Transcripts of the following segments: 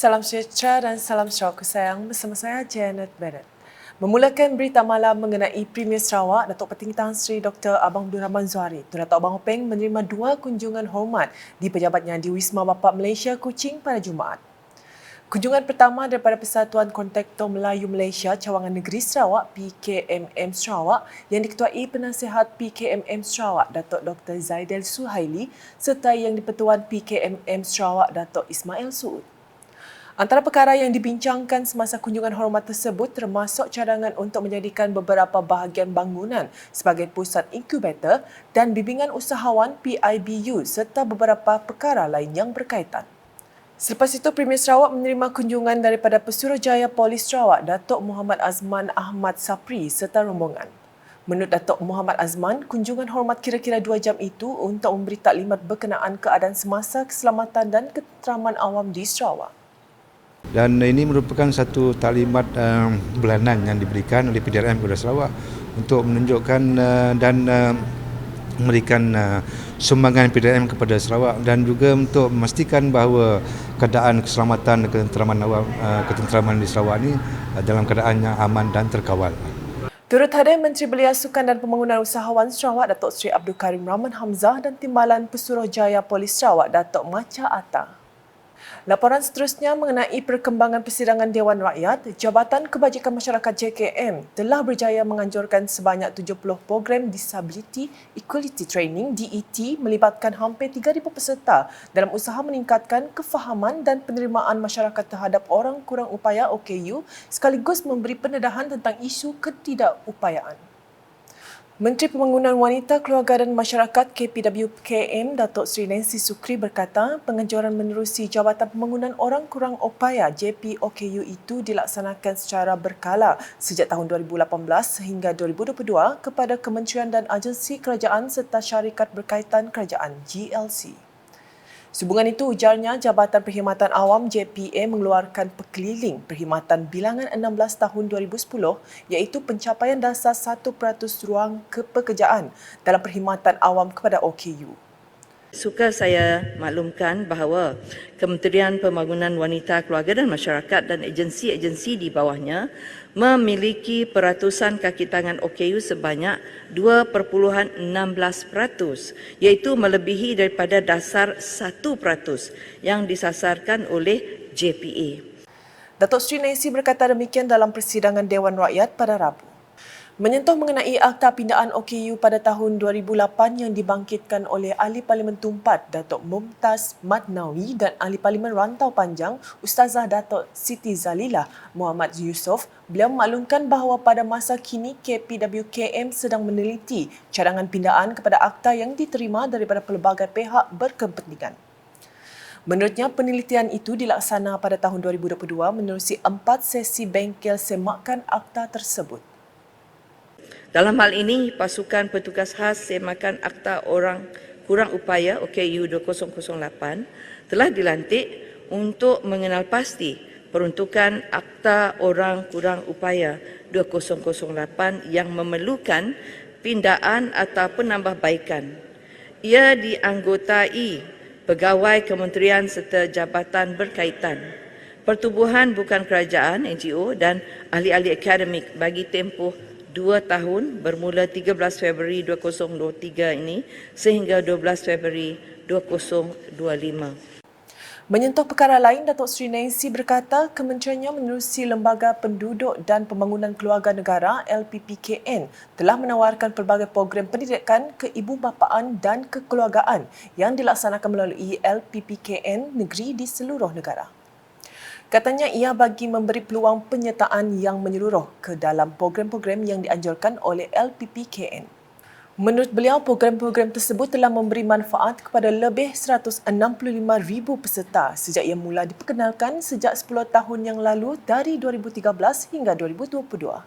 Salam sejahtera dan salam Sarawak sayang bersama saya Janet Bennett. Memulakan berita malam mengenai Premier Sarawak, Datuk Petinggi Tan Sri Dr. Abang Abdul Rahman Zuhari, Tun Datuk Abang Hopeng menerima 2 kunjungan hormat di pejabatnya di Wisma Bapa Malaysia Kuching pada Jumaat. Kunjungan pertama daripada Persatuan Kontraktor Melayu Malaysia Cawangan Negeri Sarawak PKMM Sarawak yang diketuai Penasihat PKMM Sarawak Datuk Dr. Zaidel Suhaili serta Yang di-Pertuan PKMM Sarawak Datuk Ismail Suud. Antara perkara yang dibincangkan semasa kunjungan hormat tersebut termasuk cadangan untuk menjadikan beberapa bahagian bangunan sebagai pusat inkubator dan bimbingan usahawan PIBU serta beberapa perkara lain yang berkaitan. Selepas itu, Premier Sarawak menerima kunjungan daripada Pesuruhjaya Polis Sarawak Datuk Muhammad Azman Ahmad Sapri serta rombongan. Menurut Datuk Muhammad Azman, kunjungan hormat kira-kira 2 jam itu untuk memberi taklimat berkenaan keadaan semasa keselamatan dan ketenteraman awam di Sarawak. Dan ini merupakan satu taklimat bulanan yang diberikan oleh PDRM kepada Sarawak untuk menunjukkan dan memberikan sumbangan PDRM kepada Sarawak dan juga untuk memastikan bahawa keadaan keselamatan dan ketenteraman di Sarawak ini dalam keadaan yang aman dan terkawal. Turut hadir Menteri Belia Sukan dan Pembangunan Usahawan Sarawak Datuk Seri Abdul Karim Rahman Hamzah dan Timbalan Pesuruhjaya Polis Sarawak Datuk Macha Atta. Laporan seterusnya mengenai perkembangan persidangan Dewan Rakyat, Jabatan Kebajikan Masyarakat JKM telah berjaya menganjurkan sebanyak 70 program Disability Equality Training DET melibatkan hampir 3,000 peserta dalam usaha meningkatkan kefahaman dan penerimaan masyarakat terhadap orang kurang upaya OKU sekaligus memberi pendedahan tentang isu ketidakupayaan. Menteri Pembangunan Wanita, Keluarga dan Masyarakat KPWKM Datuk Seri Nancy Sukri berkata penganjuran menerusi Jabatan Pembangunan Orang Kurang Upaya JPOKU itu dilaksanakan secara berkala sejak tahun 2018 sehingga 2022 kepada kementerian dan agensi kerajaan serta syarikat berkaitan kerajaan GLC. Sehubungan itu, ujarnya Jabatan Perkhidmatan Awam JPA mengeluarkan Pekeliling Perkhidmatan Bilangan 16 tahun 2010 iaitu pencapaian dasar 1% ruang pekerjaan dalam perkhidmatan awam kepada OKU. Suka saya maklumkan bahawa Kementerian Pembangunan Wanita, Keluarga dan Masyarakat dan agensi-agensi di bawahnya memiliki peratusan kaki tangan OKU sebanyak 2.16%, iaitu melebihi daripada dasar 1% yang disasarkan oleh JPA. Datuk Seri Nancy berkata demikian dalam persidangan Dewan Rakyat pada Rabu. Menyentuh mengenai Akta Pindaan OKU pada tahun 2008 yang dibangkitkan oleh Ahli Parlimen Tumpat Datuk Mumtaz Madnawi dan Ahli Parlimen Rantau Panjang Ustazah Datuk Siti Zalilah Muhammad Yusof, beliau maklumkan bahawa pada masa kini KPWKM sedang meneliti cadangan pindaan kepada akta yang diterima daripada pelbagai pihak berkepentingan. Menurutnya, penelitian itu dilaksana pada tahun 2022 menerusi 4 sesi bengkel semakan akta tersebut. Dalam hal ini, pasukan petugas khas semakan Akta Orang Kurang Upaya OKU 2008 telah dilantik untuk mengenal pasti peruntukan Akta Orang Kurang Upaya 2008 yang memerlukan pindaan atau penambahbaikan. Ia dianggotai pegawai kementerian serta jabatan berkaitan, pertubuhan bukan kerajaan NGO dan ahli-ahli akademik bagi tempoh 2 tahun bermula 13 Februari 2023 ini sehingga 12 Februari 2025. Menyentuh perkara lain, Datuk Seri Nancy berkata kementeriannya menerusi Lembaga Penduduk dan Pembangunan Keluarga Negara LPPKN telah menawarkan pelbagai program pendidikan keibubapaan dan kekeluargaan yang dilaksanakan melalui LPPKN negeri di seluruh negara. Katanya ia bagi memberi peluang penyertaan yang menyeluruh ke dalam program-program yang dianjurkan oleh LPPKN. Menurut beliau, program-program tersebut telah memberi manfaat kepada lebih 165,000 peserta sejak ia mula diperkenalkan sejak 10 tahun yang lalu dari 2013 hingga 2022.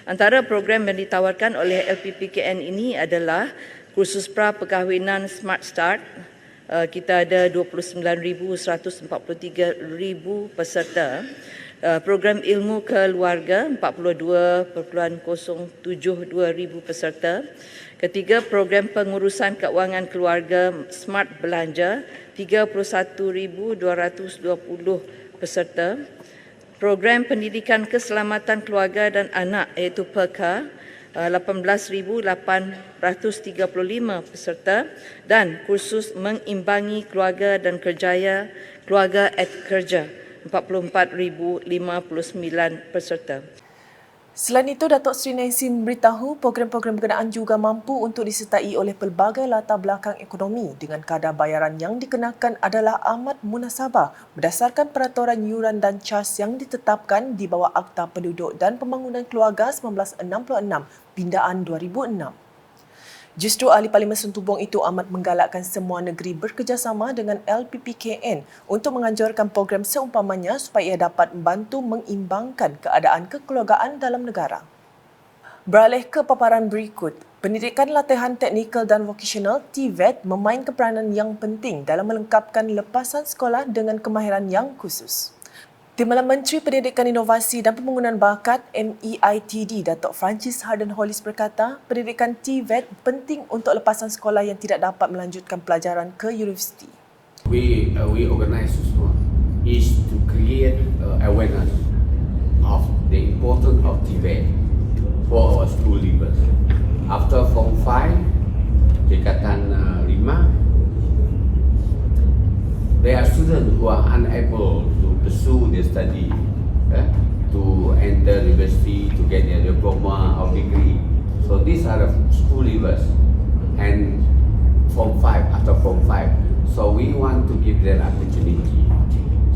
Antara program yang ditawarkan oleh LPPKN ini adalah kursus pra-perkahwinan Smart Start. Kita ada 29,143,000 peserta Program ilmu keluarga 42.072,000 peserta. Ketiga, program pengurusan keuangan keluarga Smart Belanja 31,220 peserta. Program pendidikan keselamatan keluarga dan anak iaitu PERKA 18,835 peserta dan kursus mengimbangi keluarga dan kerjaya keluarga at kerja 44,059 peserta. Selain itu, Datuk Seri Nancy memberitahu program-program berkenaan juga mampu untuk disertai oleh pelbagai latar belakang ekonomi dengan kadar bayaran yang dikenakan adalah amat munasabah berdasarkan peraturan yuran dan cas yang ditetapkan di bawah Akta Penduduk dan Pembangunan Keluarga 1966 Pindaan 2006. Justru Ahli Parlimen Sentubong itu amat menggalakkan semua negeri bekerjasama dengan LPPKN untuk menganjurkan program seumpamanya supaya ia dapat membantu mengimbangkan keadaan kekeluargaan dalam negara. Beralih ke paparan berikut, pendidikan latihan teknikal dan vokasional TVET memainkan peranan yang penting dalam melengkapkan lepasan sekolah dengan kemahiran yang khusus. Timbalan Menteri Pendidikan Inovasi dan Pembangunan Bakat MEITD Datuk Francis Harden Hollis berkata, pendidikan TVET penting untuk lepasan sekolah yang tidak dapat melanjutkan pelajaran ke universiti. We organize this one is to create awareness of the importance of TVET for our school leavers. After Form 5, tingkatan 5, there are students who are unable to pursue their study, to enter university, to get their diploma or degree. So these are the school leavers and Form 5, after Form 5. So we want to give them opportunity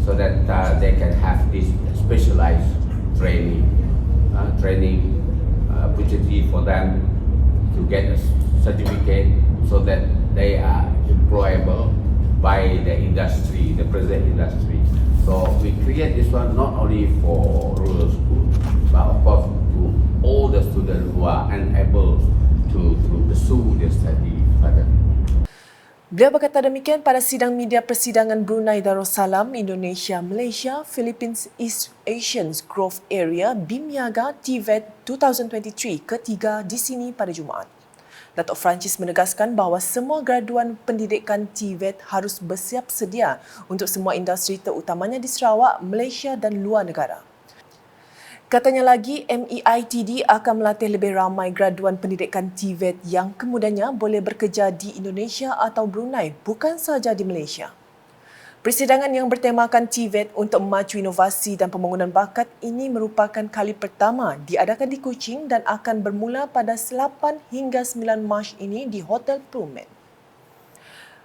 so that they can have this specialized training opportunity for them to get a certificate so that they are employable by the industry, the present industry. So we create this one not only for rural school, but of course to all the students who are unable to pursue their study further. Beliau berkata demikian pada sidang media persidangan Brunei Darussalam, Indonesia, Malaysia, Philippines East Asians Growth Area BIMYAGA TVET 2023 ketiga di sini pada Jumaat. Datuk Francis menegaskan bahawa semua graduan pendidikan TVET harus bersiap sedia untuk semua industri terutamanya di Sarawak, Malaysia dan luar negara. Katanya lagi, MEITD akan melatih lebih ramai graduan pendidikan TVET yang kemudiannya boleh bekerja di Indonesia atau Brunei, bukan sahaja di Malaysia. Persidangan yang bertemakan TVET untuk memacu inovasi dan pembangunan bakat ini merupakan kali pertama diadakan di Kuching dan akan bermula pada 8 hingga 9 Mac ini di Hotel Pullman.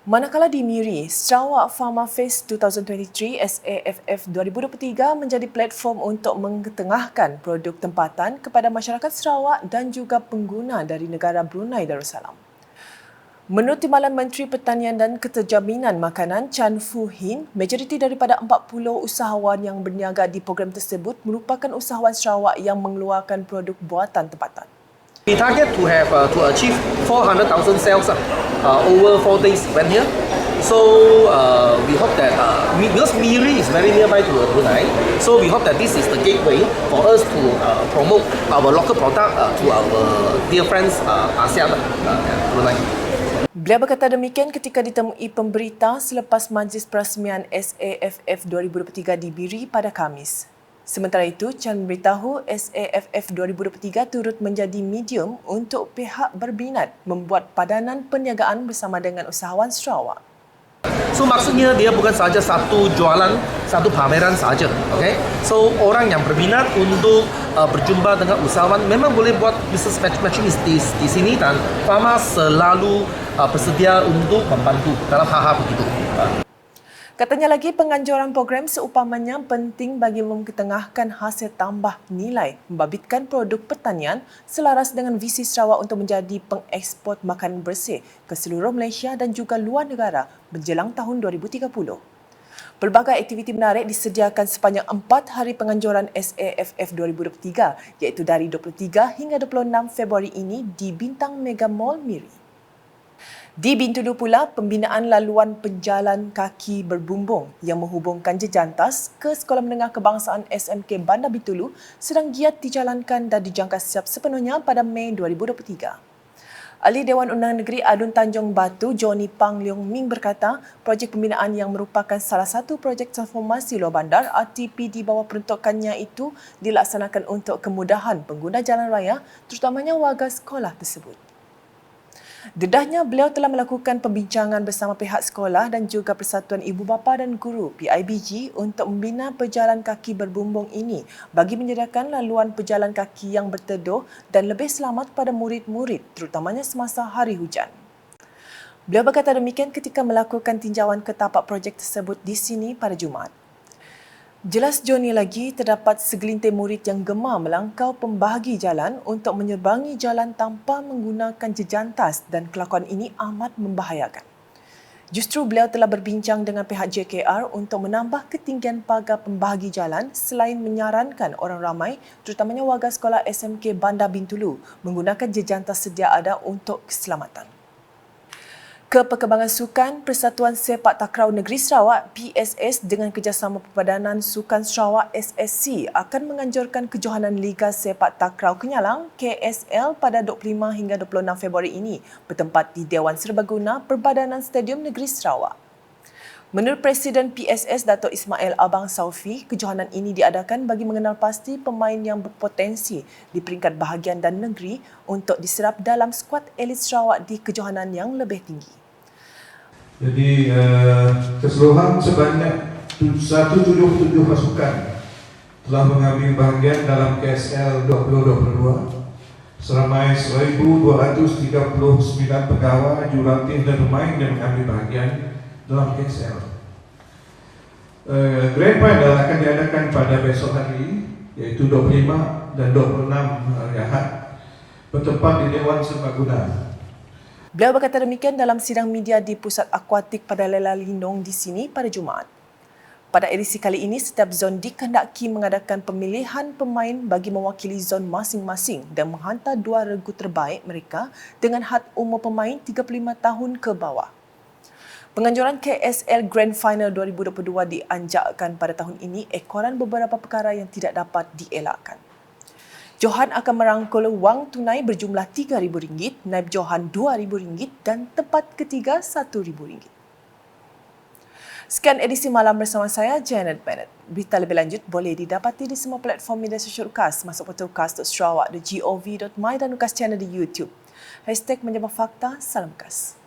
Manakala di Miri, Sarawak Pharma Fest 2023 SAFF 2023 menjadi platform untuk mengetengahkan produk tempatan kepada masyarakat Sarawak dan juga pengguna dari negara Brunei Darussalam. Menurut Timbalan Menteri Pertanian dan Keterjaminan Makanan Chan Foo Hin, majoriti daripada 40 usahawan yang berniaga di program tersebut merupakan usahawan Sarawak yang mengeluarkan produk buatan tempatan. We target to have to achieve 400,000 sales over 4 days when here. So we hope that because Miri is very nearby to Brunei, so we hope that this is the gateway for us to promote our local product to our dear friends ASEAN Brunei. Beliau berkata demikian ketika ditemui pemberita selepas majlis perasmian SAFF 2023 di Biri pada Khamis. Sementara itu, Chan memberitahu SAFF 2023 turut menjadi medium untuk pihak berminat membuat padanan perniagaan bersama dengan usahawan Sarawak. So maksudnya dia bukan sahaja satu jualan, satu pameran sahaja, okay? So orang yang berminat untuk berjumpa dengan usahawan memang boleh buat business matching di sini dan Pharma selalu bersedia untuk membantu dalam hal-hal begitu. Katanya lagi, penganjuran program seumpamanya penting bagi mengetengahkan hasil tambah nilai, membabitkan produk pertanian selaras dengan visi Sarawak untuk menjadi pengeksport makanan bersih ke seluruh Malaysia dan juga luar negara menjelang tahun 2030. Pelbagai aktiviti menarik disediakan sepanjang 4 hari penganjuran SAFF 2023 iaitu dari 23 hingga 26 Februari ini di Bintang Mega Mall Miri. Di Bintulu pula, pembinaan laluan penjalan kaki berbumbung yang menghubungkan Jejantas ke Sekolah Menengah Kebangsaan SMK Bandar Bintulu sedang giat dijalankan dan dijangka siap sepenuhnya pada Mei 2023. Ahli Dewan Undangan Negeri Adun Tanjung Batu, Johnny Pang Leong Ming berkata, projek pembinaan yang merupakan salah satu projek transformasi luar bandar RTP di bawah peruntukannya itu dilaksanakan untuk kemudahan pengguna jalan raya, terutamanya warga sekolah tersebut. Dedahnya, beliau telah melakukan pembincangan bersama pihak sekolah dan juga Persatuan Ibu Bapa dan Guru PIBG untuk membina pejalan kaki berbumbung ini bagi menyediakan laluan pejalan kaki yang berteduh dan lebih selamat pada murid-murid terutamanya semasa hari hujan. Beliau berkata demikian ketika melakukan tinjauan ke tapak projek tersebut di sini pada Jumaat. Jelas Johnny lagi, terdapat segelintir murid yang gemar melangkau pembahagi jalan untuk menyerbangi jalan tanpa menggunakan jejantas dan kelakuan ini amat membahayakan. Justru beliau telah berbincang dengan pihak JKR untuk menambah ketinggian pagar pembahagi jalan selain menyarankan orang ramai, terutamanya warga sekolah SMK Bandar Bintulu, menggunakan jejantas sedia ada untuk keselamatan. Keperkembangan Sukan, Persatuan Sepak Takraw Negeri Sarawak PSS dengan kerjasama Perbadanan Sukan Sarawak SSC akan menganjurkan kejohanan Liga Sepak Takraw Kenyalang KSL pada 25 hingga 26 Februari ini bertempat di Dewan Serbaguna Perbadanan Stadium Negeri Sarawak. Menurut Presiden PSS Datuk Ismail Abang Saufi, kejohanan ini diadakan bagi mengenal pasti pemain yang berpotensi di peringkat bahagian dan negeri untuk diserap dalam skuad elit Sarawak di kejohanan yang lebih tinggi. Jadi keseluruhan sebanyak 177 pasukan telah mengambil bahagian dalam KSL 2022. Seramai 1,239 pegawai, jurulatih dan pemain yang mengambil bahagian dalam KSL. Grand Final akan diadakan pada besok hari, yaitu 25 dan 26 hari Ahad, bertempat di Dewan Serbaguna. Beliau berkata demikian dalam sidang media di Pusat Akuatik pada Lela Lindong di sini pada Jumaat. Pada edisi kali ini, setiap zon dikehendaki mengadakan pemilihan pemain bagi mewakili zon masing-masing dan menghantar 2 regu terbaik mereka dengan had umur pemain 35 tahun ke bawah. Penganjuran KSL Grand Final 2022 dianjakkan pada tahun ini ekoran beberapa perkara yang tidak dapat dielakkan. Johan akan merangkul wang tunai berjumlah RM3,000, naib Johan RM2,000 dan tempat ketiga RM1,000. Sekian edisi malam bersama saya, Janet Bennett. Berita lebih lanjut boleh didapati di semua platform media sosial UKAS, masuk portal ukas.sarawak.gov.my dan UKAS channel di YouTube. #menjawab fakta, salam UKAS.